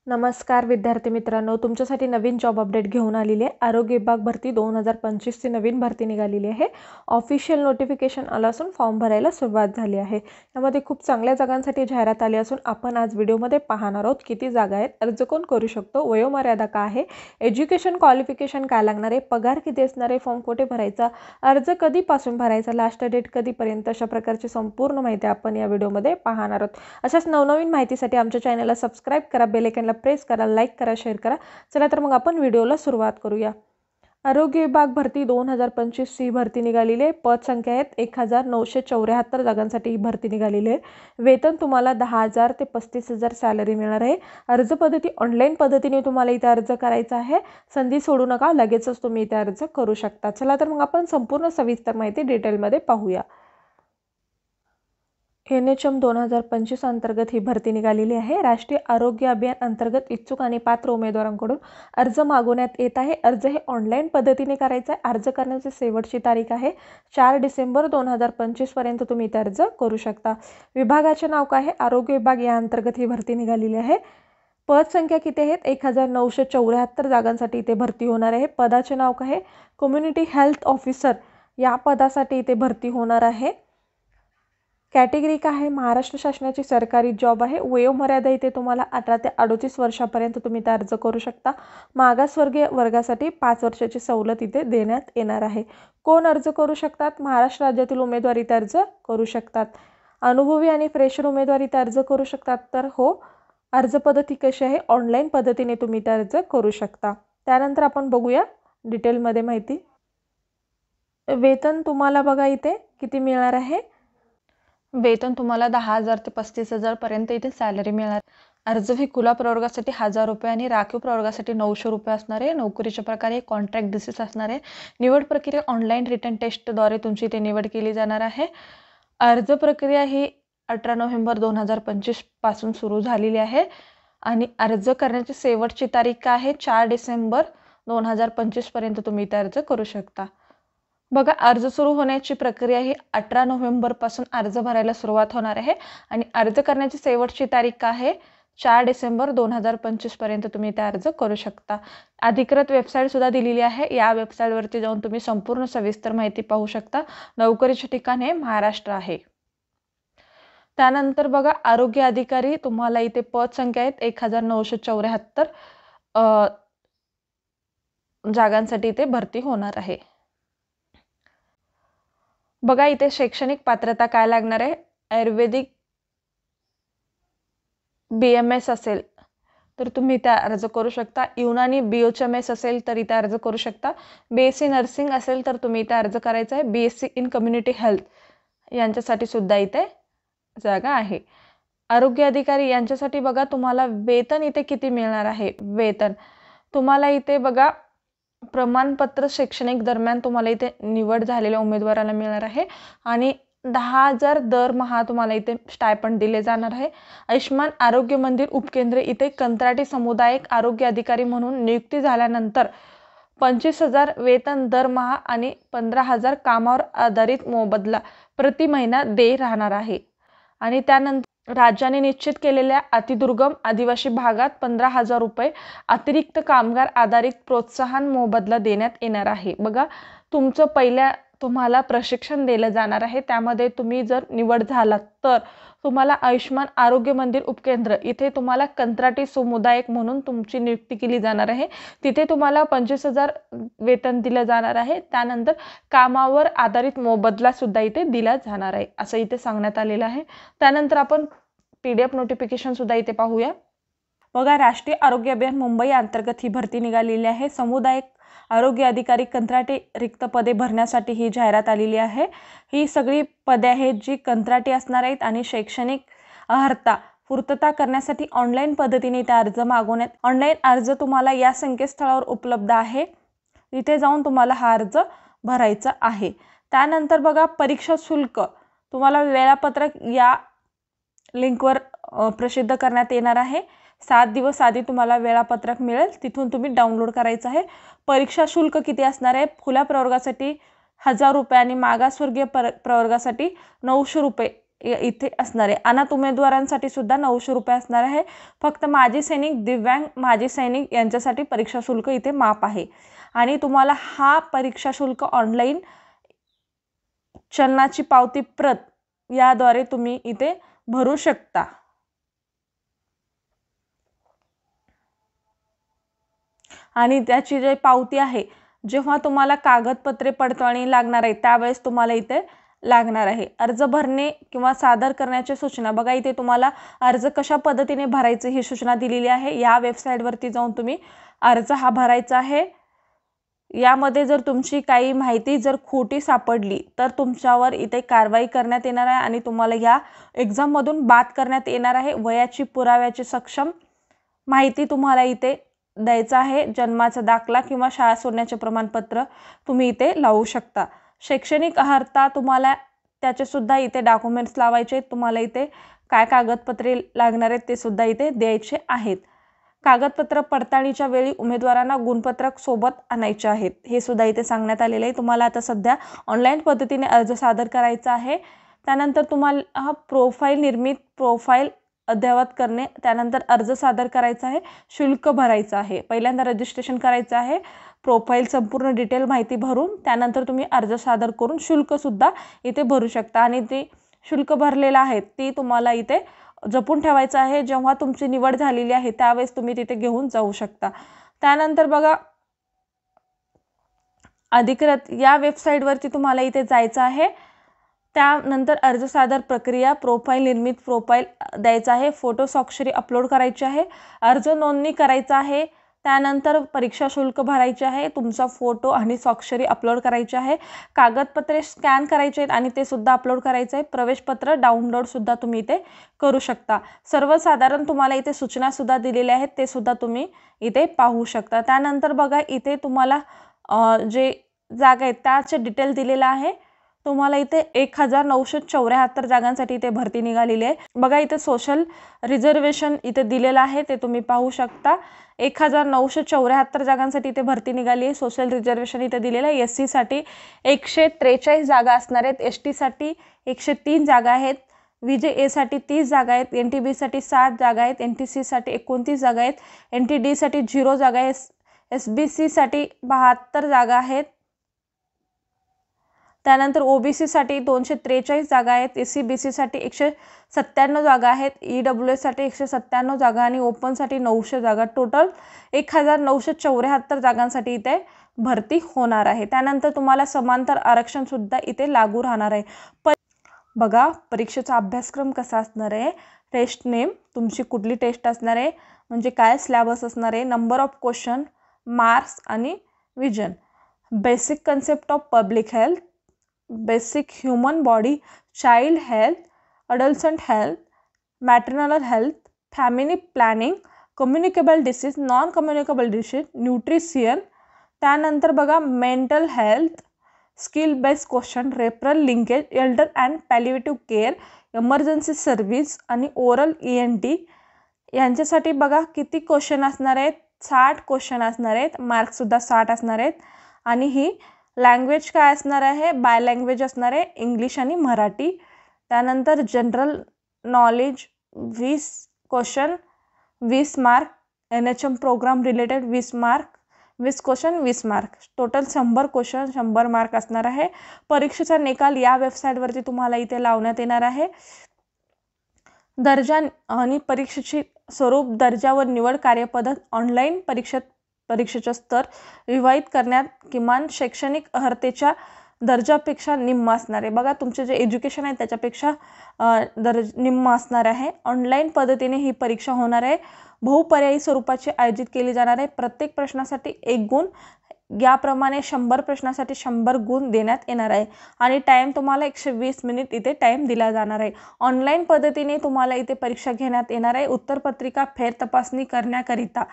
नमस्कार विद्यार्थी मित्रांनो, तुमच्यासाठी नवीन जॉब अपडेट घेऊन आलेली आहे। आरोग्य विभाग भरती 2025 ची नवीन भरती निघालेली आहे। ऑफिशियल नोटिफिकेशन आलं असून फॉर्म भरायला सुरुवात झाली आहे। यामध्ये खूप चांगल्या जागांसाठी जाहिरात आली असून आपण आज व्हिडिओमध्ये पाहणार आहोत किती जागा आहेत, अर्ज कोण करू शकतो, वयोमर्यादा काय आहे, एज्युकेशन क्वालिफिकेशन काय लागणार आहे, पगार किती असणार आहे, फॉर्म कुठे भरायचा, अर्ज कधीपासून भरायचा, लास्ट डेट कधीपर्यंत, अशा प्रकारची संपूर्ण माहिती आपण या व्हिडिओमध्ये पाहणार आहोत। अशाच नवनवीन माहितीसाठी आमच्या चॅनलला सबस्क्राइब करा, बेल आयकॉनला प्रेस करा, लाईक करा, शेअर करा। चला तर मग आपण व्हिडिओला सुरुवात करूया। आरोग्य विभाग भरती 2025 ही भरती निघालेली आहे। पद संख्या आहेत 1974 जागांसाठी ही भरती निघालेली आहे। वेतन तुम्हाला 10,000 ते 35,000 सॅलरी मिळणार आहे। अर्ज पद्धती ऑनलाईन पद्धतीने तुम्हाला इथे अर्ज करायचा आहे। संधी सोडू नका, लगेचच तुम्ही इथे अर्ज करू शकता। चला तर मग आपण संपूर्ण सविस्तर माहिती डिटेलमध्ये पाहूया। NHM 2025 अंतर्गत ही भरती निघालेली आहे। राष्ट्रीय आरोग्य अभियान अंतर्गत इच्छुक आणि पात्र उमेदवारांकडून अर्ज मागवण्यात येत आहे। अर्ज हे ऑनलाईन पद्धतीने करायचा आहे। अर्ज करण्याची शेवटची तारीख आहे 4 डिसेंबर 2025 पर्यंत तुम्ही इथे अर्ज करू शकता। विभागाचे नाव काय आहे, आरोग्य विभाग या अंतर्गत ही भरती निघालेली आहे। पद संख्या किती आहेत, 1974 जागांसाठी इथे भरती होणार आहे। पदाचे नाव काय आहे, कम्युनिटी हेल्थ ऑफिसर या पदासाठी इथे भरती होणार आहे। कॅटेगरी काय आहे, महाराष्ट्र शासनाची सरकारी जॉब आहे। वयोमर्यादा इथे तुम्हाला 18 ते 38 वर्षापर्यंत तुम्ही इथे अर्ज करू शकता। मागासवर्गीय वर्गासाठी 5 वर्षाची सवलत इथे देण्यात येणार आहे। कोण अर्ज करू शकतात, महाराष्ट्र राज्यातील उमेदवार इथे अर्ज करू शकतात। अनुभवी आणि फ्रेशर उमेदवार इथे अर्ज करू शकतात। तर हो, अर्ज पद्धती कशी आहे, ऑनलाईन पद्धतीने तुम्ही इथे अर्ज करू शकता। त्यानंतर आपण बघूया डिटेलमध्ये माहिती। वेतन तुम्हाला बघा इथे किती मिळणार आहे। वेतन तुम्हाला 10,000 ते 35,000 पर्यंत इथे सॅलरी मिळणार। अर्ज फी खुला प्रवर्गासाठी 1,000 रुपये आणि राखीव प्रवर्गासाठी 900 रुपये असणार आहे। नोकरीच्या प्रकारे कॉन्ट्रॅक्ट बेसिस असणार आहे। निवड प्रक्रिया ऑनलाईन रिटर्न टेस्टद्वारे तुमची इथे निवड केली जाणार आहे। अर्ज प्रक्रिया ही 18 नोव्हेंबर 2025 पासून सुरू झालेली आहे आणि अर्ज करण्याची शेवटची तारीख काय आहे, 4 डिसेंबर 2025 पर्यंत तुम्ही इथे अर्ज करू शकता। बघा, अर्ज सुरू होण्याची प्रक्रिया ही 18 नोव्हेंबर पासून अर्ज भरायला सुरुवात होणार आहे आणि अर्ज करण्याची शेवटची तारीख काय आहे, 4 डिसेंबर 2025 पर्यंत तुम्ही इथे अर्ज करू शकता। अधिकृत वेबसाईट सुद्धा दिलेली आहे। या वेबसाईटवरती जाऊन तुम्ही संपूर्ण सविस्तर माहिती पाहू शकता। नोकरीचे ठिकाण हे महाराष्ट्र आहे। त्यानंतर बघा, आरोग्य अधिकारी तुम्हाला इथे पद संख्या आहेत 1974 जागांसाठी इथे भरती होणार आहे। बघा, इथे शैक्षणिक पात्रता काय लागणार आहे, आयुर्वेदिक BMS असेल तर तुम्ही इथे अर्ज करू शकता। युनानी BHMS असेल तर इथे अर्ज करू शकता। BSc नर्सिंग असेल तर तुम्ही इथे अर्ज करायचा आहे। BSc इन कम्युनिटी हेल्थ यांच्यासाठी सुद्धा इथे जागा आहे। आरोग्य अधिकारी यांच्यासाठी बघा, तुम्हाला वेतन इथे किती मिळणार आहे। वेतन तुम्हाला इथे बघा, प्रमाणपत्र शैक्षणिक दरम्यान तुम्हाला इथे निवड झालेल्या उमेदवाराला मिळणार आहे आणि 10,000 दरमहा तुम्हाला इथे स्टायपंड दिले जाणार आहे। आयुष्मान आरोग्य मंदिर उपकेंद्र इथे कंत्राटी समुदायिक आरोग्य अधिकारी म्हणून नियुक्ती झाल्यानंतर 25,000 वेतन दरमहा आणि 15,000 कामावर आधारित मोबदला प्रति महिना दे राहणार आहे। आणि त्यानंतर राज्याने निश्चित केलेल्या अतिदुर्गम आदिवासी भागात 15,000 रुपये अतिरिक्त कामगार आधारित प्रोत्साहन मोबदला देण्यात येणार आहे। बघा, तुमचं पहिल्या तुम्हाला प्रशिक्षण दिलं जाणार आहे। त्यामध्ये तुम्ही जर निवड झालात तर तुम्हाला आयुष्मान आरोग्य मंदिर उपकेंद्र इथे तुम्हाला कंत्राटी समुदायक म्हणून तुमची नियुक्ती केली जाणार आहे। तिथे तुम्हाला 25,000 वेतन दिलं जाणार आहे। त्यानंतर कामावर आधारित मोबदला सुद्धा इथे दिला जाणार आहे असं इथे सांगण्यात आलेलं आहे। त्यानंतर आपण PDF नोटिफिकेशन सुद्धा इथे पाहूया। बघा, राष्ट्रीय आरोग्य अभियान मुंबई अंतर्गत ही भरती निघालेली आहे। समुदायिक आरोग्य अधिकारी कंत्राटी रिक्त पदे भरण्यासाठी ही जाहिरात आलेली आहे। ही सगळी पदे आहेत जी कंत्राटी असणार आहेत आणि शैक्षणिक अर्हता पूर्तता करण्यासाठी ऑनलाईन पद्धतीने इथे अर्ज मागवण्यात। ऑनलाईन अर्ज तुम्हाला या संकेतस्थळावर उपलब्ध आहे, तिथे जाऊन तुम्हाला हा अर्ज भरायचा आहे। त्यानंतर बघा, परीक्षा शुल्क तुम्हाला वेळापत्रक या लिंकवर प्रसिद्ध करण्यात येणार आहे। 7 दिवस आधी तुम्हाला वेळापत्रक मिळेल, तिथून तुम्ही डाउनलोड करायचं आहे। परीक्षा शुल्क किती असणार आहे, खुल्या प्रवर्गासाठी 1,000 रुपये आणि मागासवर्गीय प्रवर्गासाठी 900 रुपये इथे असणार आहे. अनाथ उमेदवारांसाठी सुद्धा 900 रुपये असणार आहे. फक्त माजी सैनिक, दिव्यांग, माजी सैनिक यांच्यासाठी परीक्षा शुल्क इथे माफ आहे. आणि तुम्हाला हा परीक्षा शुल्क ऑनलाईन चलनाची पावती प्रत याद्वारे तुम्ही इथे भरू शकता. आणि त्याची जे पावती आहे, जेव्हा तुम्हाला कागदपत्रे पडताळणी लागणार आहे त्यावेळेस तुम्हाला इथे लागणार आहे. अर्ज भरणे किंवा सादर करण्याच्या सूचना बघा, इथे तुम्हाला अर्ज कशा पद्धतीने भरायचे ही सूचना दिलेली आहे. या वेबसाईटवरती जाऊन तुम्ही अर्ज हा भरायचा आहे. यामध्ये जर तुमची काही माहिती जर खोटी सापडली तर तुमच्यावर इथे कारवाई करण्यात येणार आहे आणि तुम्हाला या एक्झाममधून बाद करण्यात येणार आहे. वयाची पुराव्याची सक्षम माहिती तुम्हाला इथे द्यायचं आहे. जन्माचा दाखला किंवा शाळा सोडण्याचे प्रमाणपत्र तुम्ही इथे लावू शकता. शैक्षणिक अर्हता तुम्हाला त्याचे सुद्धा इथे डॉक्युमेंट्स लावायचे. तुम्हाला इथे काय कागदपत्रे लागणार आहेत ते सुद्धा इथे द्यायचे आहेत. कागदपत्र पडताळणीच्या वेळी उमेदवारांना गुणपत्रक सोबत आणायचे आहेत, हे सुद्धा इथे सांगण्यात आलेले आहे. तुम्हाला आता सध्या ऑनलाईन पद्धतीने अर्ज सादर करायचा आहे. त्यानंतर तुम्हाला प्रोफाईल निर्मित, प्रोफाईल अद्ययावत करणे, त्यानंतर अर्ज सादर करायचा आहे, शुल्क भरायचं आहे. पहिल्यांदा रजिस्ट्रेशन करायचं आहे, प्रोफाईल संपूर्ण डिटेल माहिती भरून त्यानंतर तुम्ही अर्ज सादर करून शुल्कसुद्धा इथे भरू शकता. आणि ते शुल्क भरलेलं आहे ती तुम्हाला इथे जपून ठेवायचं आहे. जेव्हा तुमची निवड झालेली आहे त्यावेळेस तुम्ही तिथे घेऊन जाऊ शकता. त्यानंतर बघा, अधिकृत या वेबसाईटवरती तुम्हाला इथे जायचं आहे. त्यानंतर अर्ज सादर प्रक्रिया, प्रोफाईल निर्मित, प्रोफाईल द्यायचा आहे, फोटो स्वाक्षरी अपलोड करायची आहे, अर्ज नोंदणी करायचा आहे, त्यानंतर परीक्षा शुल्क भरायचे आहे, तुमचा फोटो आणि स्वाक्षरी अपलोड करायची आहे, कागदपत्रे स्कॅन करायचे आहेत आणि ते सुद्धा अपलोड करायचं आहे, प्रवेशपत्र डाउनलोड सुद्धा तुम्ही इथे करू शकता. सर्वसाधारण तुम्हाला इथे सूचना सुद्धा दिलेल्या आहेत, ते सुद्धा तुम्ही इथे पाहू शकता. त्यानंतर बघा, इथे तुम्हाला जे जागा आहेत त्याचे डिटेल दिलेला आहे. तुम्हाला इथे 1974 जागांसाठी इथे भरती निघालेली आहे. बघा, इथे सोशल रिझर्वेशन इथे दिलेलं आहे, ते तुम्ही पाहू शकता. 1974 जागांसाठी इथे भरती निघाली आहे. सोशल रिझर्वेशन इथे दिलेलं आहे. SC साठी 143 जागा असणार आहेत, ST साठी 103 जागा आहेत, VJA साठी 30 जागा आहेत, NTB साठी 60 जागा आहेत, NTC साठी 29 जागा आहेत, NTD साठी 0 जागा आहेत, SBC साठी 72 जागा आहेत. त्यानंतर OBC साठी 243 जागा आहेत, SC/BC साठी 197 जागा आहेत, EWS साठी 197 जागा आणि ओपनसाठी 900 जागा. टोटल 1974 जागांसाठी इथे भरती होणार आहे. त्यानंतर तुम्हाला समांतर आरक्षण सुद्धा इथे लागू राहणार आहे. बघा, परीक्षेचा अभ्यासक्रम कसा असणार आहे, टेस्ट नेम, तुमची कुठली टेस्ट असणार आहे, म्हणजे काय सिलेबस असणार आहे, नंबर ऑफ क्वेश्चन, मार्क्स आणि विजन, basic concept of public health, basic human body, child health, adolescent health, maternal health, family planning, communicable disease, non communicable disease, nutrition. त्यानंतर बघा, mental health, skill based question, referral linkage, elder and palliative care, emergency service आणि oral ENT. यांच्यासाठी बघा किती question असणार आहेत, 60 question असणार आहेत, मार्क्ससुद्धा 60 असणार आहेत. आणि ही लँग्वेज काय असणार आहे, बाय लँग्वेज असणार आहे, इंग्लिश आणि मराठी. त्यानंतर general knowledge 20 question, 20 mark, NHM program related 20 mark, 20 question 20 mark, total 100 question 100 mark असणार आहे. परीक्षेचा निकाल या वेबसाईटवरती तुम्हाला इथे लावण्यात येणार आहे. दर्जा आणि परीक्षेची स्वरूप, दर्जा व निवड कार्यपद्धत, ऑनलाईन परीक्षेचा स्तर विवाहित करण्यात किमान शैक्षणिक अर्हतेच्या दर्जापेक्षा निम्म असणार आहे. बघा, तुमचे जे एज्युकेशन आहे त्याच्यापेक्षा निम्म असणार आहे. ऑनलाईन पद्धतीने ही परीक्षा होणार आहे. बहुपर्यायी स्वरूपाची आयोजित केली जाणार आहे. प्रत्येक प्रश्नासाठी 1 गुण, याप्रमाणे 100 प्रश्नासाठी 100 गुण देण्यात येणार आहे. आणि टाईम तुम्हाला 120 मिनिट इथे टाईम दिला जाणार आहे. ऑनलाईन पद्धतीने तुम्हाला इथे परीक्षा घेण्यात येणार आहे. उत्तरपत्रिका फेर तपासणी करण्याकरिता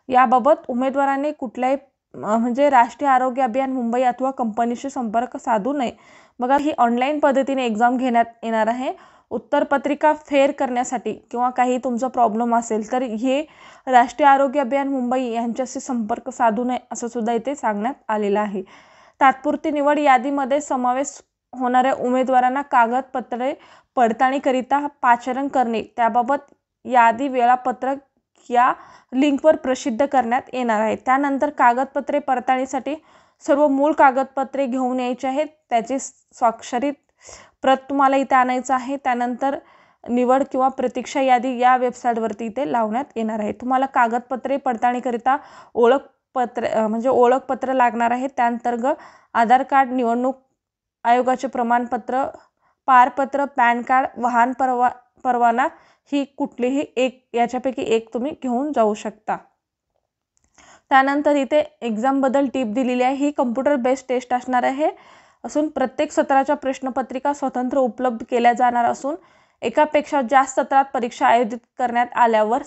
याबाबत उमेदवारांनी कुठल्याही म्हणजे राष्ट्रीय आरोग्य अभियान मुंबई अथवा कंपनीशी संपर्क साधू नये. बघा, ही ऑनलाईन पद्धतीने एक्झाम घेण्यात येणार आहे. उत्तरपत्रिका फेर करण्यासाठी किंवा काही तुमचा प्रॉब्लेम असेल तर हे राष्ट्रीय आरोग्य अभियान मुंबई यांच्याशी संपर्क साधू नये असं सुद्धा इथे सांगण्यात आलेलं आहे. तात्पुरती निवड यादीमध्ये समावेश होणाऱ्या उमेदवारांना कागदपत्रे पडताळणीकरिता पाचारण करणे त्याबाबत यादी वेळापत्रक या लिंकवर प्रसिद्ध करण्यात येणार आहे. त्यानंतर कागदपत्रे पडताळणीसाठी सर्व मूळ कागदपत्रे घेऊन यायचे आहेत, त्याची स्वाक्षरित प्रत तुम्हाला इथे आणायचं आहे. त्यानंतर निवड किंवा प्रतीक्षा यादी या वेबसाईटवरती इथे लावण्यात येणार आहे. तुम्हाला कागदपत्रे पडताळणीकरिता ओळखपत्र लागणार आहे. त्याअंतर्गत आधार कार्ड, निवडणूक आयोगाचे प्रमाणपत्र, पारपत्र, पॅन कार्ड, वाहन परवाना ही कुठलीही एक याच्यापैकी एक तुम्ही घेऊन जाऊ शकता. त्यानंतर इथे एक्झामबद्दल टीप दिलेली आहे. ही कम्प्युटर बेस्ड टेस्ट असणार आहे असून प्रत्येक सत्राच्या प्रश्नपत्रिका स्वतंत्र उपलब्ध केल्या जाणार असून एकापेक्षा जास्त सत्रात परीक्षा आयोजित करण्यात आल्यावर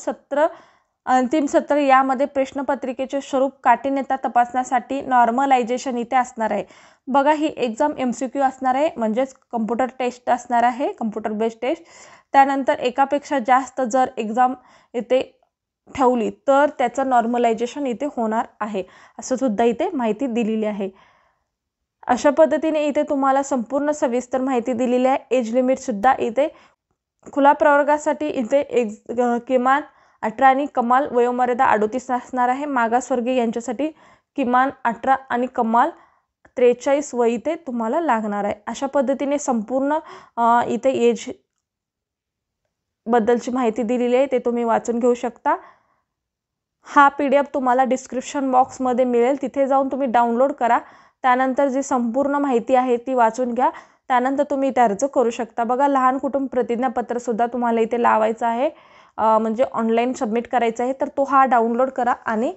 अंतिम सत्र यामध्ये प्रश्नपत्रिकेचे स्वरूप काठीण्यता तपासण्यासाठी नॉर्मलायझेशन इथे असणार आहे. बघा, ही एक्झाम MCQ असणार आहे, म्हणजेच कम्प्युटर टेस्ट असणार आहे, कम्प्युटर बेस्ड टेस्ट. त्यानंतर एकापेक्षा जास्त जर एक्झाम इथे ठेवली तर त्याचं नॉर्मलायझेशन इथे होणार आहे, असं सुद्धा इथे माहिती दिलेली आहे. अशा पद्धतीने इथे तुम्हाला संपूर्ण सविस्तर माहिती दिलेली आहे. एज लिमिटसुद्धा इथे खुला प्रवर्गासाठी इथे किमान 18 आणि कमाल वयोमर्यादा 38 असणार आहे. मागासवर्गीय यांच्यासाठी किमान 18 आणि कमाल 43 वय इथे तुम्हाला लागणार आहे. अशा पद्धतीने संपूर्ण इथे एज बद्दलची माहिती दिलेली आहे, ते तुम्ही वाचून घेऊ शकता. हा PDF तुम्हाला डिस्क्रिप्शन बॉक्समध्ये मिळेल, तिथे जाऊन तुम्ही डाउनलोड करा. त्यानंतर जी संपूर्ण माहिती आहे ती वाचून घ्या. त्यानंतर तुम्ही इथे अर्ज करू शकता. बघा, लहान कुटुंब प्रतिज्ञापत्रसुद्धा तुम्हाला इथे लावायचं आहे, म्हणजे ऑनलाईन सबमिट करायचं आहे. तर तो हा डाउनलोड करा आणि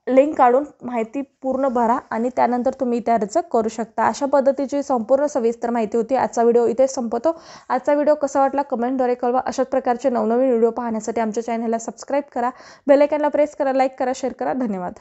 लिंक काढून माहिती पूर्ण भरा आणि त्यानंतर तुम्ही इथे अर्ज करू शकता. अशा पद्धतीची संपूर्ण सविस्तर माहिती होती. आजचा व्हिडिओ इथे संपतो. आजचा व्हिडिओ कसा वाटला कमेंटद्वारे कळवा. अशाच प्रकारचे नवनवीन व्हिडिओ पाहण्यासाठी आमच्या चॅनलला सबस्क्राईब करा, बेल आयकॉनला प्रेस करा, लाईक करा, शेअर करा. धन्यवाद.